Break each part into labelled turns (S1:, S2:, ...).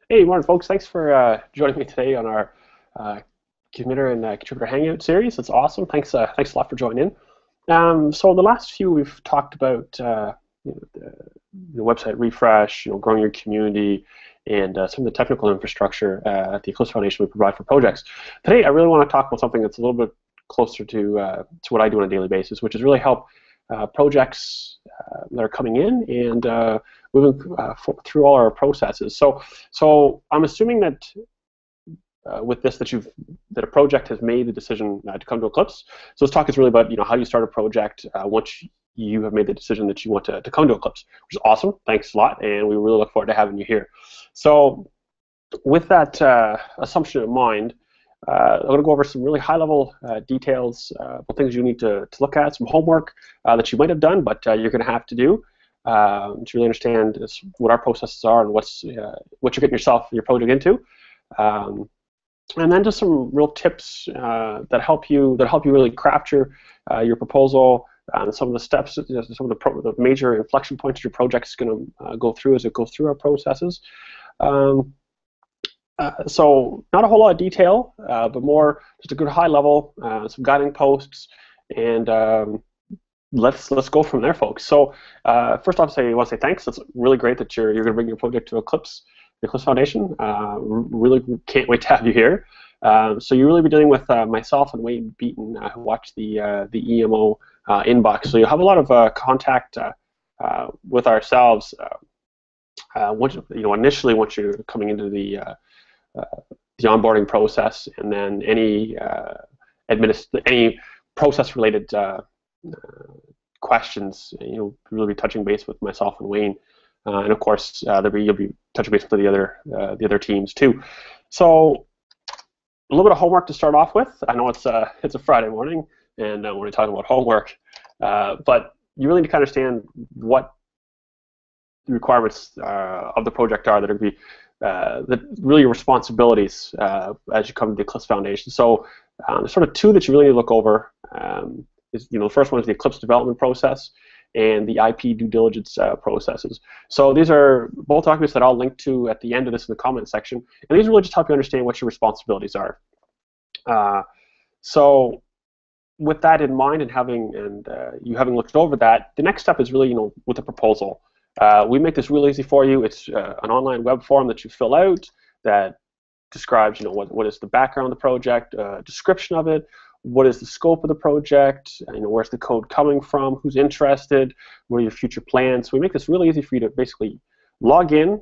S1: Hey, morning, folks. Thanks for joining me today on our uh, Committer and Contributor Hangout series. It's awesome. Thanks a lot for joining in. So the last few we've talked about the website refresh, growing your community, and some of the technical infrastructure at the Eclipse Foundation we provide for projects. Today, I really want to talk about something that's a little bit closer to what I do on a daily basis, which is really help projects that are coming in and moving through all our processes. So I'm assuming that with this that a project has made the decision to come to Eclipse. So this talk is really about how do you start a project once you have made the decision that you want to come to Eclipse, which is awesome. Thanks a lot, and we really look forward to having you here. So with that assumption in mind, I'm going to go over some really high-level details about things you need to look at, some homework that you might have done, but you're going to have to do to really understand what our processes are and what you're getting your project into. And then just some real tips that help you really craft your proposal. Some of the steps, some of the major inflection points your project is going to go through as it goes through our processes. So not a whole lot of detail, but more just a good high level, some guiding posts, and let's go from there, folks. So first off, I want to say thanks. It's really great that you're going to bring your project to Eclipse, the Eclipse Foundation. Really can't wait to have you here. So you'll really be dealing with myself and Wayne Beaton, who watch the EMO inbox. So you'll have a lot of contact with ourselves. Initially, once you're coming into the onboarding process, and then any process-related questions, you'll really be touching base with myself and Wayne, and of course, you'll be touching base with the other teams too. So a little bit of homework to start off with. I know it's a Friday morning, and we're talking about homework, but you really need to understand what the requirements of the project are that are going to be really your responsibilities as you come to the Eclipse Foundation. So there's sort of two that you really need to look over. The first one is the Eclipse development process and the IP due diligence processes. So these are both documents that I'll link to at the end of this in the comment section, and these really just help you understand what your responsibilities are. So with that in mind, and you having looked over that, the next step is really with the proposal. We make this real easy for you. It's an online web form that you fill out that describes, what is the background of the project, description of it, what is the scope of the project, where's the code coming from, who's interested, what are your future plans. So we make this really easy for you to basically log in,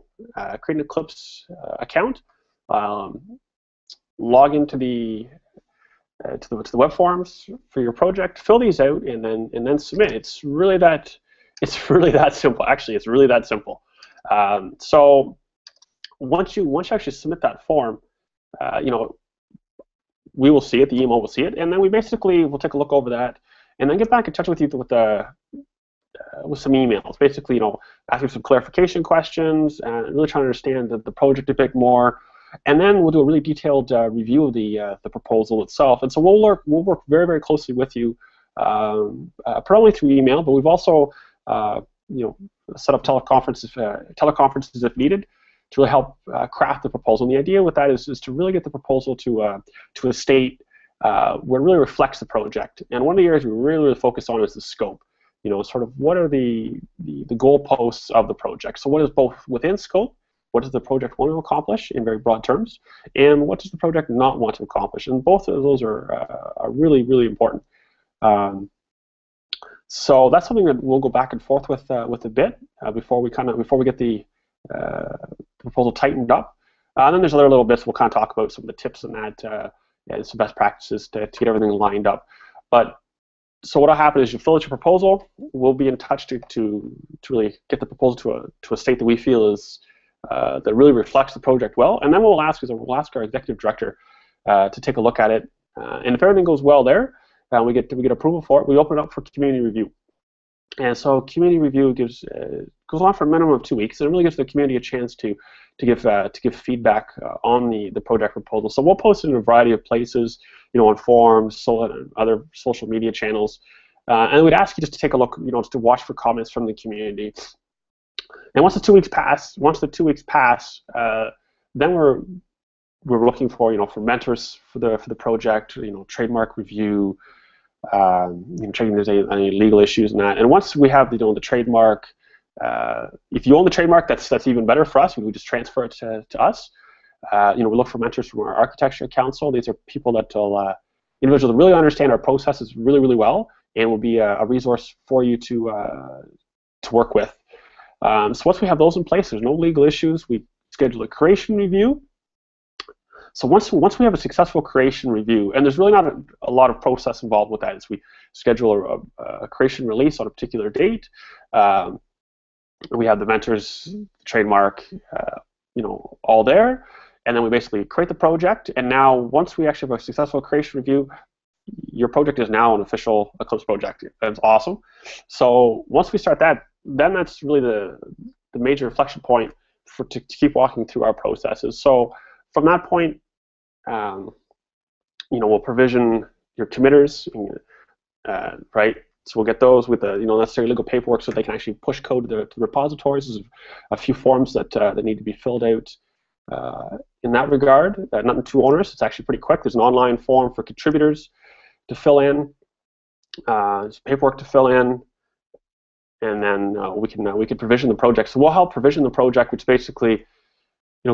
S1: create an Eclipse account, log into the web forms for your project, fill these out, and then submit. It's really that simple. Actually, it's really that simple. So once you actually submit that form, we will see it. The email will see it, and then we basically will take a look over that, and then get back in touch with you with some emails. Basically, asking some clarification questions and really trying to understand the project a bit more. And then we'll do a really detailed review of the proposal itself. And so we'll work very, very closely with you, probably through email, but we've also set up teleconferences if needed to really help craft the proposal. And the idea with that is to really get the proposal to a state where it really reflects the project. And one of the areas we really focus on is the scope. Sort of what are the goalposts of the project. So what is both within scope, what does the project want to accomplish in very broad terms, and what does the project not want to accomplish? And both of those are really, really important. So that's something that we'll go back and forth with a bit before we get the proposal tightened up. And then there's other little bits we'll kind of talk about, some of the tips and that, and some best practices to get everything lined up. But so what'll happen is you fill out your proposal. We'll be in touch to really get the proposal to a state that we feel is that really reflects the project well. And then what we'll ask our executive director to take a look at it. And if everything goes well there, we get approval for it, we open it up for community review. And so community review goes on for a minimum of 2 weeks, and it really gives the community a chance to give feedback on the project proposal. So we'll post it in a variety of places, on forums, other social media channels, and we'd ask you just to take a look, just to watch for comments from the community. And once the 2 weeks pass, Then we're looking for for mentors for the project, trademark review, checking if there's any legal issues in that. And once we have the trademark, if you own the trademark, that's even better for us. We would just transfer it to us. We look for mentors from our architecture council. These are people that will individuals that really understand our processes really, really well, and will be a resource for you to work with. So once we have those in place, there's no legal issues. We schedule a creation review. So once we have a successful creation review, and there's really not a lot of process involved with that, is we schedule a creation release on a particular date. We have the mentors, trademark, all there, and then we basically create the project. And now, once we actually have a successful creation review, your project is now an official Eclipse project. That's awesome. So once we start that, then that's really the major inflection point to keep walking through our processes. So from that point, we'll provision your committers, right? So we'll get those with the necessary legal paperwork so they can actually push code to the repositories. There's a few forms that need to be filled out in that regard. Nothing too onerous. It's actually pretty quick. There's an online form for contributors to fill in. There's paperwork to fill in, and then we can provision the project. So we'll help provision the project, which basically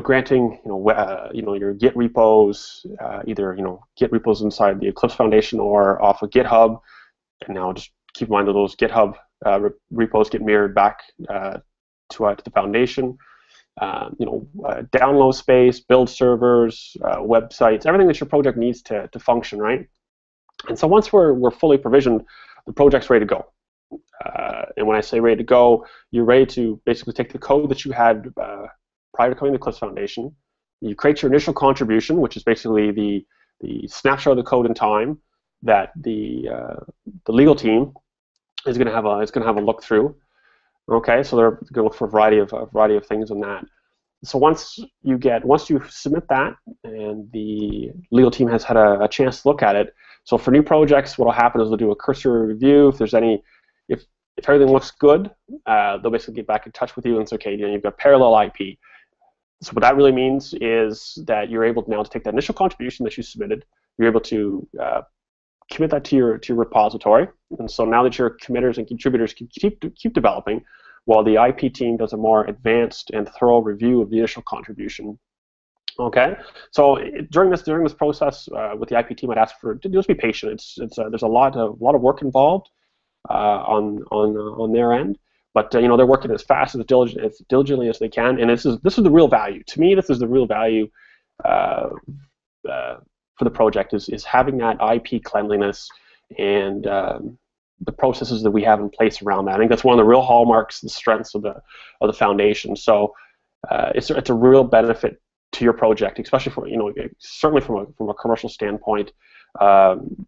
S1: granting your Git repos, either Git repos inside the Eclipse Foundation or off of GitHub. And now just keep in mind that those GitHub repos get mirrored back to the foundation. Download space, build servers, websites, everything that your project needs to function, right? And so once we're fully provisioned, the project's ready to go. And when I say ready to go, you're ready to basically take the code that you had prior to coming to the Eclipse Foundation. You create your initial contribution, which is basically the snapshot of the code in time that the legal team is going to have a look through. Okay, so they're going to look for a variety of things in that. So once you submit that, and the legal team has had a chance to look at it. So for new projects, what will happen is they'll do a cursory review. If everything looks good, they'll basically get back in touch with you and say, okay, you've got parallel IP. So what that really means is that you're able now to take that initial contribution that you submitted. You're able to commit that to your repository, and so now that your committers and contributors can keep developing, while the IP team does a more advanced and thorough review of the initial contribution. Okay, so during this process with the IP team, I'd ask for just be patient. There's a lot of work involved on their end, but they're working as fast as diligently as they can, and this is the real value. To me, this is the real value for the project is having that IP cleanliness and the processes that we have in place around that. I think that's one of the real hallmarks, the strengths of the foundation. So it's a real benefit to your project, especially certainly from a commercial standpoint.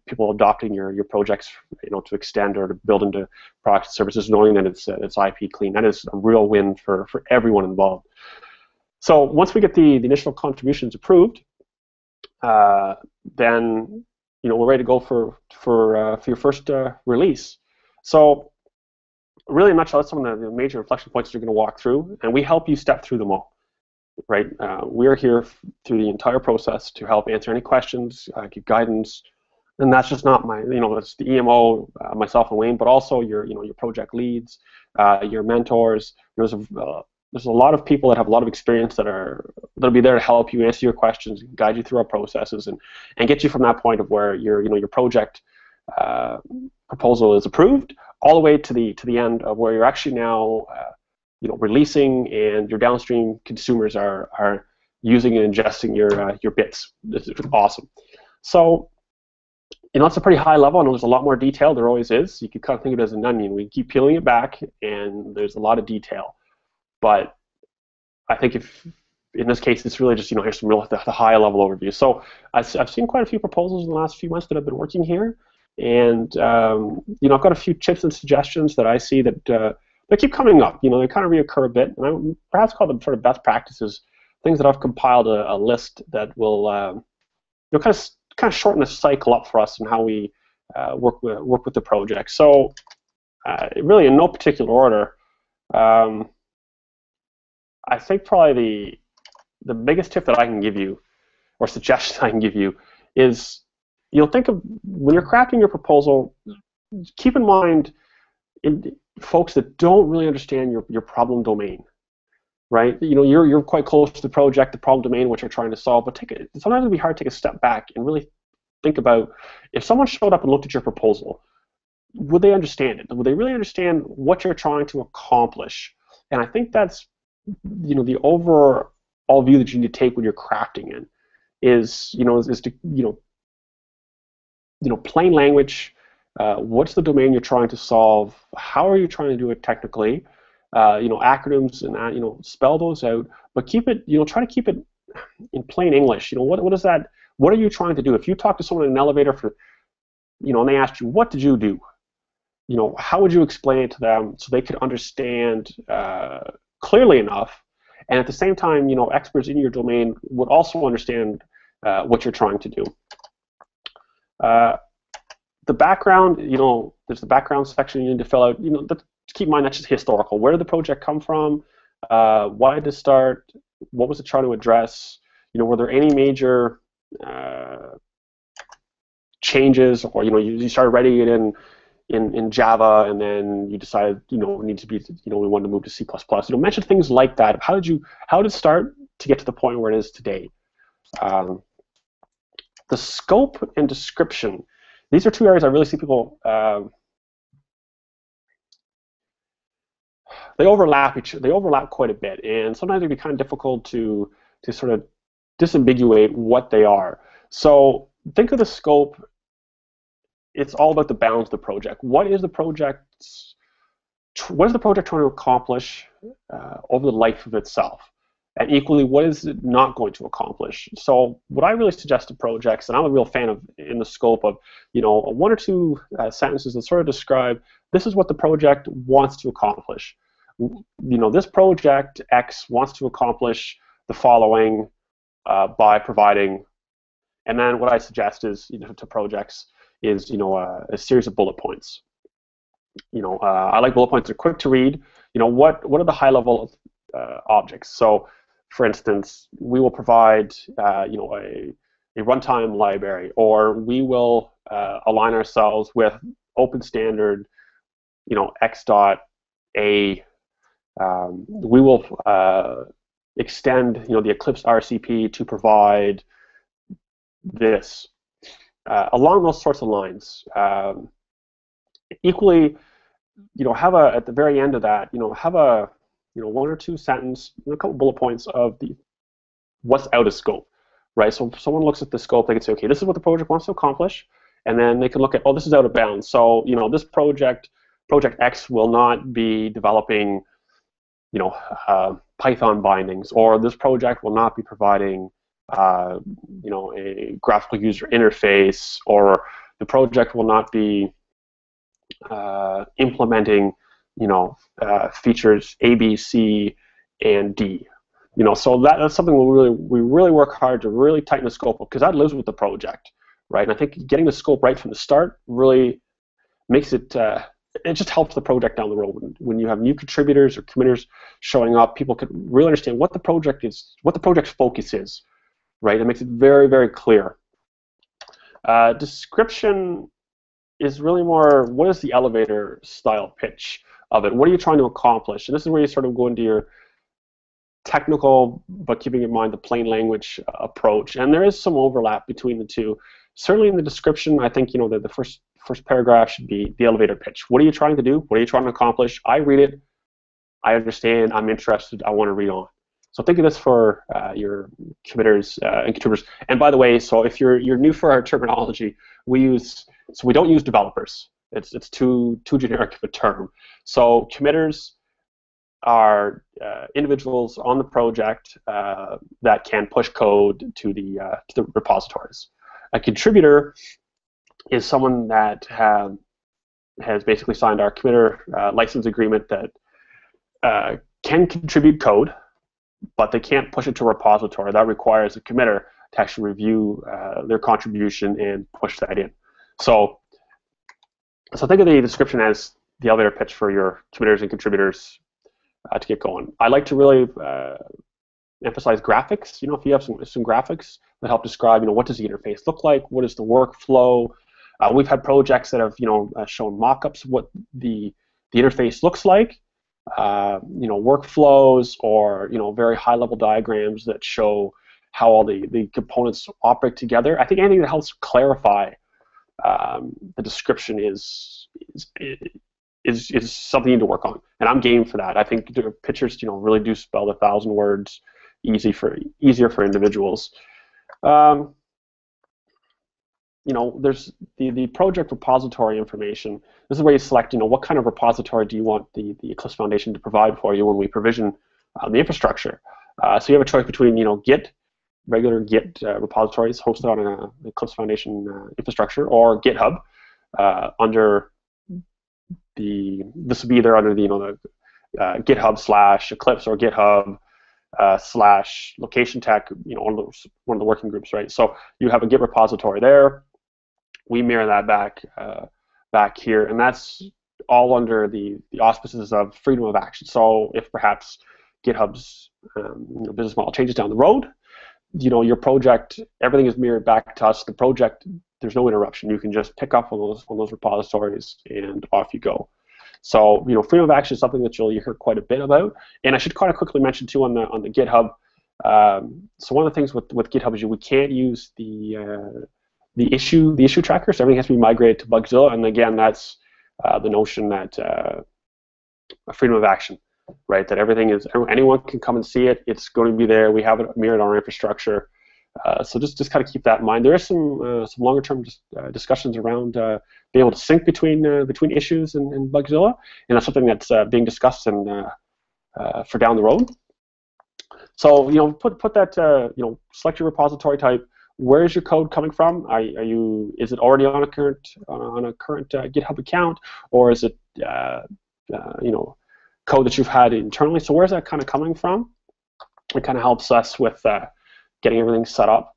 S1: People adopting your projects to extend or to build into products and services, knowing that it's IP clean. That is a real win for everyone involved. So once we get the initial contributions approved, then we're ready to go for your first release. So really, in a nutshell, that's some of the major inflection points you're going to walk through, and we help you step through them all. Right? We're here through the entire process to help answer any questions, give guidance, and that's just not it's the EMO, myself and Wayne, but also your project leads, your mentors. There's a lot of people that have a lot of experience that'll be there to help you, answer your questions, guide you through our processes, and get you from that point of where your project proposal is approved, all the way to the end of where you're actually now releasing, and your downstream consumers are using and ingesting your bits. This is awesome. So it's a pretty high level. I know there's a lot more detail. There always is. You can kind of think of it as an onion. We keep peeling it back, and there's a lot of detail. But I think if in this case, it's really just here's some the high level overview. So I've seen quite a few proposals in the last few months that have been working here, and I've got a few tips and suggestions that I see that they keep coming up. They kind of reoccur a bit, and I perhaps call them sort of best practices, things that I've compiled a list that will kind of shorten the cycle up for us and how we work with the project. So really, in no particular order, I think probably the biggest tip that I can give you, or suggestion I can give you, is think of when you're crafting your proposal, keep in mind folks that don't really understand your problem domain, right? You're quite close to the project, the problem domain which you're trying to solve, but sometimes it'll be hard to take a step back and really think about if someone showed up and looked at your proposal, would they understand it? Would they really understand what you're trying to accomplish? And I think that's the overall view that you need to take when you're crafting it is to plain language. What's the domain you're trying to solve? How are you trying to do it technically? Acronyms and spell those out, but keep it. Try to keep it in plain English. What is that? What are you trying to do? If you talk to someone in an elevator and they asked you, what did you do? How would you explain it to them so they could understand clearly enough, and at the same time, experts in your domain would also understand what you're trying to do. The background, there's the background section you need to fill out. Keep in mind that's just historical. Where did the project come from? Why did it start? What was it trying to address? Were there any major changes, or you started writing it in Java, and then you decided we need to be we wanted to move to C++. Mention things like that. How did it start to get to the point where it is today? The scope and description. These are two areas I really see people. They overlap quite a bit, and sometimes it can be kind of difficult to sort of disambiguate what they are. So think of the scope. It's all about the bounds of the project. What is the project trying to accomplish over the life of itself? And equally, what is it not going to accomplish? So what I really suggest to projects, and I'm a real fan of in the scope of, one or two sentences that sort of describe this is what the project wants to accomplish. This project X wants to accomplish the following by providing, and then what I suggest is to projects is a series of bullet points. I like bullet points. They're quick to read. What are the high level objects? So, for instance, we will provide a runtime library, or we will align ourselves with open standard X.A. We will extend the Eclipse RCP to provide this. Along those sorts of lines. Equally, have at the very end of that, have a one or two sentence, a couple bullet points of what's out of scope, right? So if someone looks at the scope, they can say, okay, this is what the project wants to accomplish, and then they can look at, oh, this is out of bounds. So this project X will not be developing, Python bindings, or this project will not be providing a graphical user interface, or the project will not be implementing features A, B, C, and D. So that's something we really work hard to really tighten the scope of, because that lives with the project, right? And I think getting the scope right from the start really makes it. It just helps the project down the road. When you have new contributors or committers showing up, people can really understand what the project is, what the project's focus is. Right, it makes it very, very clear. Description is really more, what is the elevator style pitch of it? What are you trying to accomplish? And this is where you sort of go into your technical, but keeping in mind the plain language approach. And there is some overlap between the two. Certainly in the description, I think the first paragraph should be the elevator pitch. What are you trying to do? What are you trying to accomplish? I read it. I understand. I'm interested. I want to read on. So think of this for your committers and contributors. And by the way, so if you're new for our terminology, we don't use developers. It's too generic of a term. So committers are individuals on the project that can push code to the repositories. A contributor is someone that has basically signed our committer license agreement that can contribute code, but they can't push it to a repository. That requires a committer to actually review their contribution and push that in. So think of the description as the elevator pitch for your committers and contributors to get going. I like to really emphasize graphics. If you have some graphics that help describe, what does the interface look like? What is the workflow? We've had projects that have, shown mock-ups of what the interface looks like. Workflows, or very high-level diagrams that show how all the components operate together. I think anything that helps clarify the description is something you need to work on, and I'm game for that. I think the pictures, really do spell 1,000 words easier for individuals. There's the project repository information. This is where you select, what kind of repository do you want the Eclipse Foundation to provide for you when we provision the infrastructure. So you have a choice between, regular Git repositories hosted on an Eclipse Foundation infrastructure, or GitHub under this would be either under the GitHub/Eclipse or GitHub /location tech, one of the working groups, right? So you have a Git repository there. We mirror that back here, and that's all under the auspices of freedom of action. So if perhaps GitHub's business model changes down the road, your project, everything is mirrored back to us. The project, there's no interruption. You can just pick up on those repositories and off you go. So freedom of action is something that you'll hear quite a bit about. And I should kind of quickly mention too on the GitHub. So one of the things with GitHub is we can't use the issue tracker. So everything has to be migrated to Bugzilla. And again, that's the notion that freedom of action, right? That everything is, anyone can come and see it. It's going to be there. We have it mirrored on our infrastructure. So just kind of keep that in mind. There are some longer-term discussions around being able to sync between issues and Bugzilla, and that's something that's being discussed for down the road. So put that select your repository type. Where is your code coming from? Is it already on a current GitHub account, or is it code that you've had internally? So where's that kind of coming from? It kind of helps us with getting everything set up.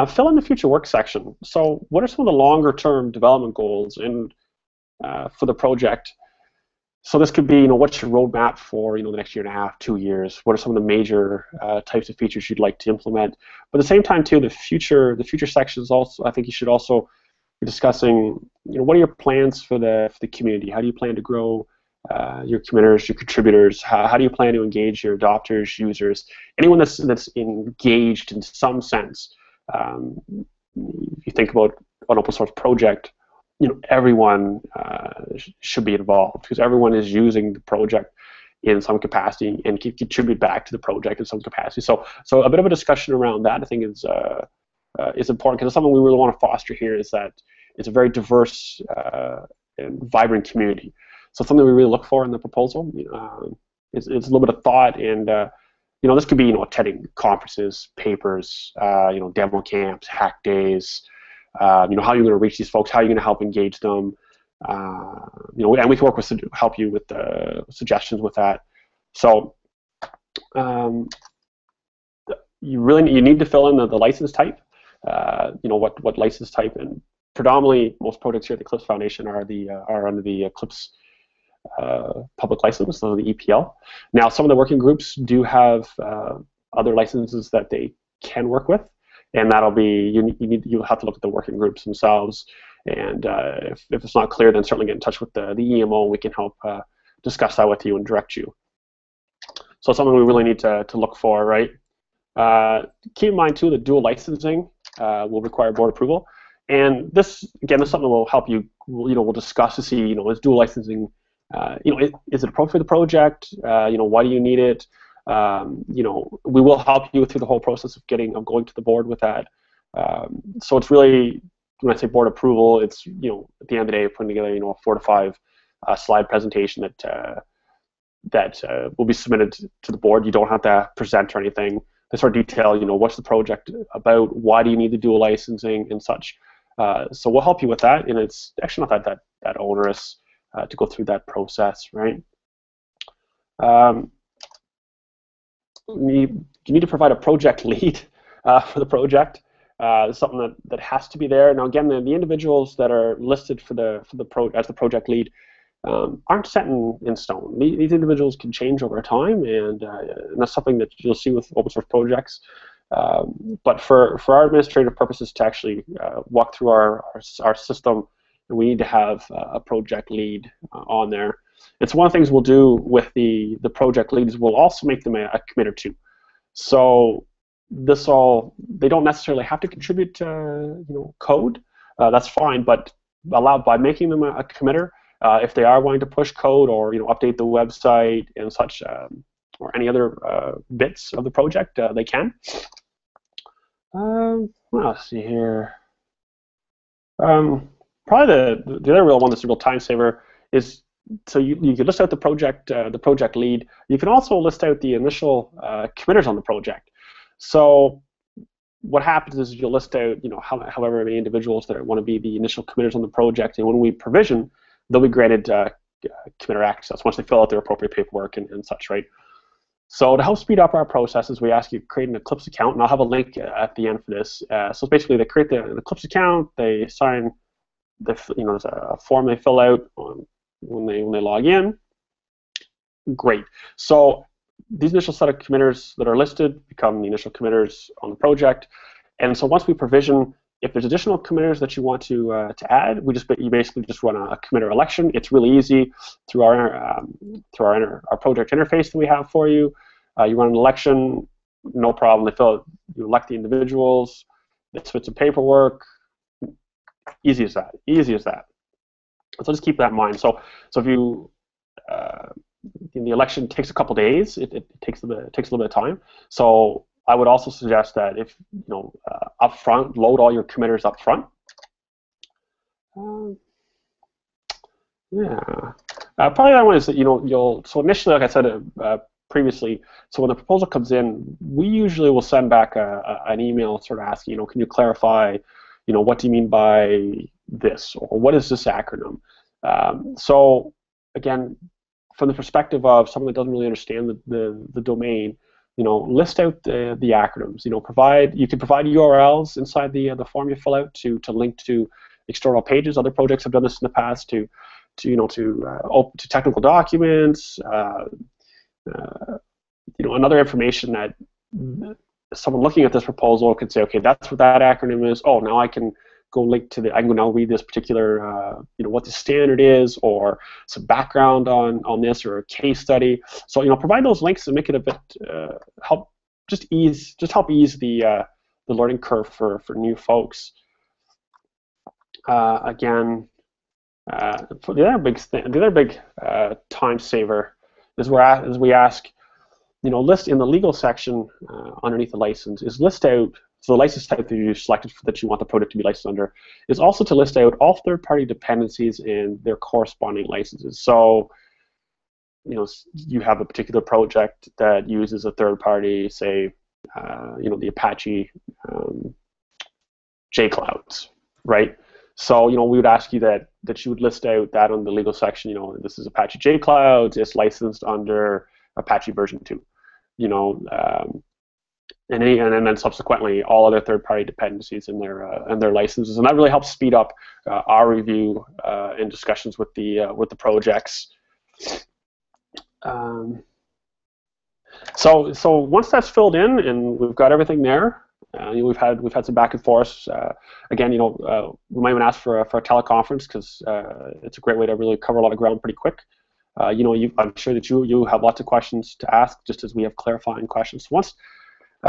S1: Fill in the future work section. So what are some of the longer-term development goals for the project? So this could be, what's your roadmap for the next year and a half, 2 years? What are some of the major types of features you'd like to implement? But at the same time, too, the future sections also, I think you should also be discussing, what are your plans for the community? How do you plan to grow your committers, your contributors? How do you plan to engage your adopters, users, anyone that's engaged in some sense? If you think about an open source project, everyone should be involved, because everyone is using the project in some capacity and can contribute back to the project in some capacity. So a bit of a discussion around that, I think, is important, because something we really want to foster here is that it's a very diverse and vibrant community. So something we really look for in the proposal is a little bit of thought, and this could be attending conferences, papers, demo camps, hack days. How you're going to reach these folks, how you're going to help engage them, and we can help you with suggestions with that. So you need to fill in the license type. What license type, and predominantly most projects here at the Eclipse Foundation are under the Eclipse public license, so the EPL. Now, some of the working groups do have other licenses that they can work with, and that'll be you'll have to look at the working groups themselves. And if it's not clear, then certainly get in touch with the EMO. We can help discuss that with you and direct you. So it's something we really need to look for, right? Keep in mind too that dual licensing will require board approval, and this again is something that will help you. We'll discuss to see is dual licensing. Is it appropriate for the project? Why do you need it? We will help you through the whole process of going to the board with that. So it's really, when I say board approval, it's at the end of the day, putting together a 4 to 5 slide presentation that will be submitted to the board. You don't have to present or anything. They sort of detail, what's the project about, why do you need the dual licensing and such. So we'll help you with that, and it's actually not that onerous to go through that process, right? You need to provide a project lead for the project. It's something that has to be there. Now, again, the individuals that are listed as the project lead, aren't set in stone. These individuals can change over time, and that's something that you'll see with open source projects. But for our administrative purposes to actually walk through our system, we need to have a project lead on there. And so one of the things we'll do with the project lead is we'll also make them a committer too. So they don't necessarily have to contribute code. That's fine, but by making them a committer, if they are wanting to push code or update the website and such, or any other bits of the project, they can. Let's see here. Probably the other real one that's a real time saver is, so you can list out the project lead. You can also list out the initial committers on the project. So what happens is you'll list out however many individuals that want to be the initial committers on the project, and when we provision, they'll be granted committer access once they fill out their appropriate paperwork and such, right? So to help speed up our processes, we ask you to create an Eclipse account, and I'll have a link at the end for this. So basically, they create an Eclipse account, they sign there's a form they fill out when they log in. Great. So these initial set of committers that are listed become the initial committers on the project, and so once we provision, if there's additional committers that you want to add, you basically just run a committer election. It's really easy through our project interface that we have for you. You run an election, no problem. You elect the individuals, they submit some paperwork. Easy as that. Easy as that. So just keep that in mind. So if you the election takes a couple days, it takes a little bit of time. So I would also suggest that if up front, load all your committers up front. Probably that one is that so initially, like I said previously, so when the proposal comes in, we usually will send back an email sort of asking, can you clarify, what do you mean by this, or what is this acronym? So again, from the perspective of someone that doesn't really understand the domain, list out the acronyms. You can provide URLs inside the form you fill out to link to external pages. Other projects have done this in the past to technical documents. And other information that someone looking at this proposal can say, okay, that's what that acronym is. Oh, now I can go link to I can now read this particular, what the standard is, or some background on this, or a case study. So, provide those links and make it a bit help ease the learning curve for new folks. Again, for the other big time saver is we ask, list in the legal section underneath the license is list out. So the license type that you selected that you want the project to be licensed under is also to list out all third-party dependencies and their corresponding licenses. So, you have a particular project that uses a third-party, say, the Apache JClouds, right? So, we would ask you that you would list out that on the legal section. This is Apache JClouds. It's licensed under Apache version 2. And then subsequently all other third-party dependencies in their licenses, and that really helps speed up our review and discussions with the projects. So once that's filled in and we've got everything there, we've had some back and forth. Again, we might even ask for a teleconference because it's a great way to really cover a lot of ground pretty quick. I'm sure that you have lots of questions to ask, just as we have clarifying questions. Once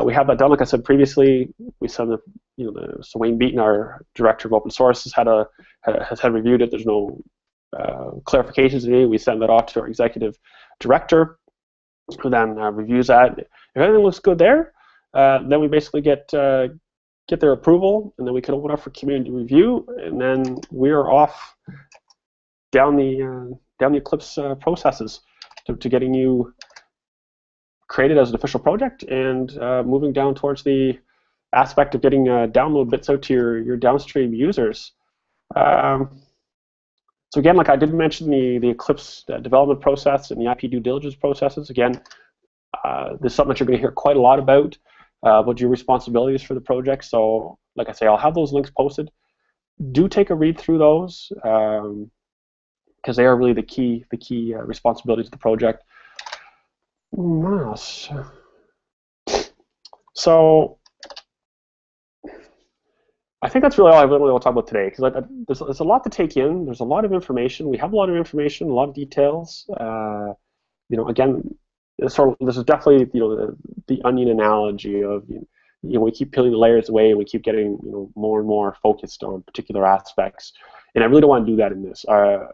S1: we have that done, like I said previously, we send so Wayne Beaton, our director of open source, has reviewed it. There's no clarifications today. We send that off to our executive director, who then reviews that. If everything looks good there, then we basically get their approval, and then we can open up for community review, and then we are off down the Eclipse processes to getting you created as an official project and moving down towards the aspect of getting download bits out to your downstream users. So again, like I did mention the Eclipse development process and the IP due diligence processes. Again, this is something that you're going to hear quite a lot about your responsibilities for the project. So like I say, I'll have those links posted. Do take a read through those. because they are really the key responsibilities of the project. Yes. So I think that's really all I really want to talk about today, because there's a lot to take in. There's a lot of information. We have a lot of information, a lot of details. Again, this is definitely the onion analogy of we keep peeling the layers away, and we keep getting more and more focused on particular aspects. And I really don't want to do that in this. I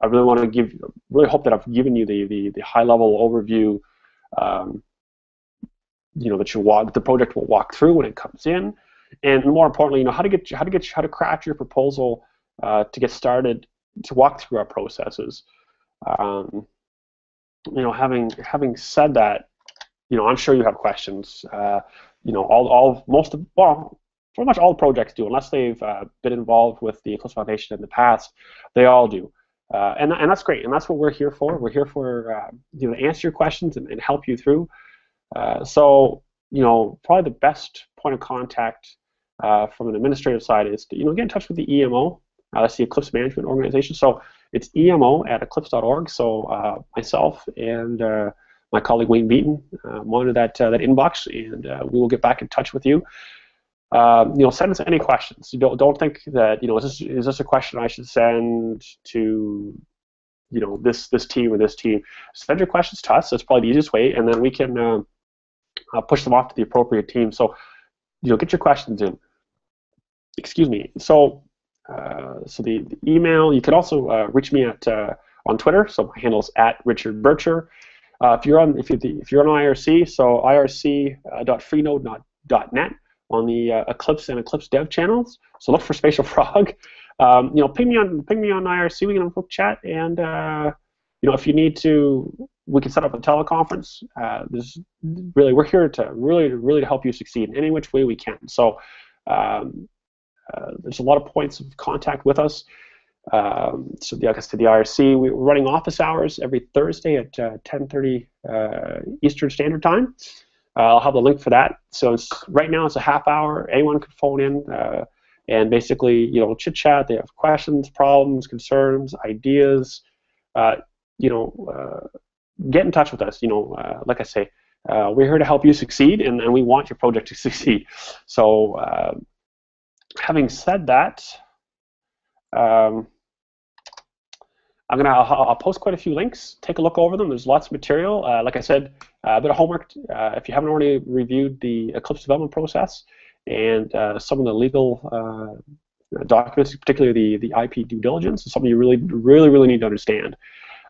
S1: really want to really hope that I've given you the high level overview. That the project will walk through when it comes in, and more importantly, how to craft your proposal to get started, to walk through our processes. Having said that, I'm sure you have questions. Pretty much all projects do, unless they've been involved with the Eclipse Foundation in the past. They all do, and that's great, and that's what we're here for. We're here for to answer your questions and help you through. So probably the best point of contact from an administrative side is to get in touch with the EMO. That's the Eclipse Management Organization. So it's emo@eclipse.org. So myself and my colleague Wayne Beaton monitor that inbox, and we will get back in touch with you. Send us any questions. Don't think that is this a question I should send to this team or this team. Send your questions to us. That's probably the easiest way, and then we can push them off to the appropriate team. So get your questions in. Excuse me. So the email, you can also reach me on Twitter. So my handle is @RichardBurcher. If you're on IRC, so irc.freenode.net on the Eclipse and Eclipse Dev channels. So look for Spatial Frog. Ping me on IRC. We can have a quick chat, and if you need to, we can set up a teleconference. We're here to really to help you succeed in any which way we can. So there's a lot of points of contact with us. So like I said, the IRC, we're running office hours every Thursday at 10:30 Eastern Standard Time. I'll have the link for that. So right now it's a half hour. Anyone can phone in and basically chit chat. They have questions, problems, concerns, ideas. Get in touch with us. Like I say, we're here to help you succeed, and we want your project to succeed. So having said that, I'll post quite a few links. Take a look over them. There's lots of material. Like I said, a bit of homework. If you haven't already reviewed the Eclipse development process and some of the legal documents, particularly the IP due diligence, is something you really need to understand.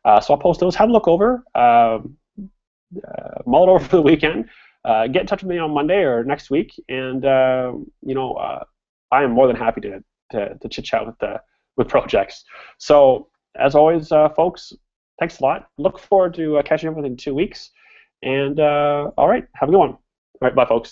S1: So I'll post those. Have a look over. Mull it over for the weekend. Get in touch with me on Monday or next week, and I am more than happy to chit chat with projects. So as always, folks, thanks a lot. Look forward to catching up within 2 weeks. And all right, have a good one. All right, bye, folks.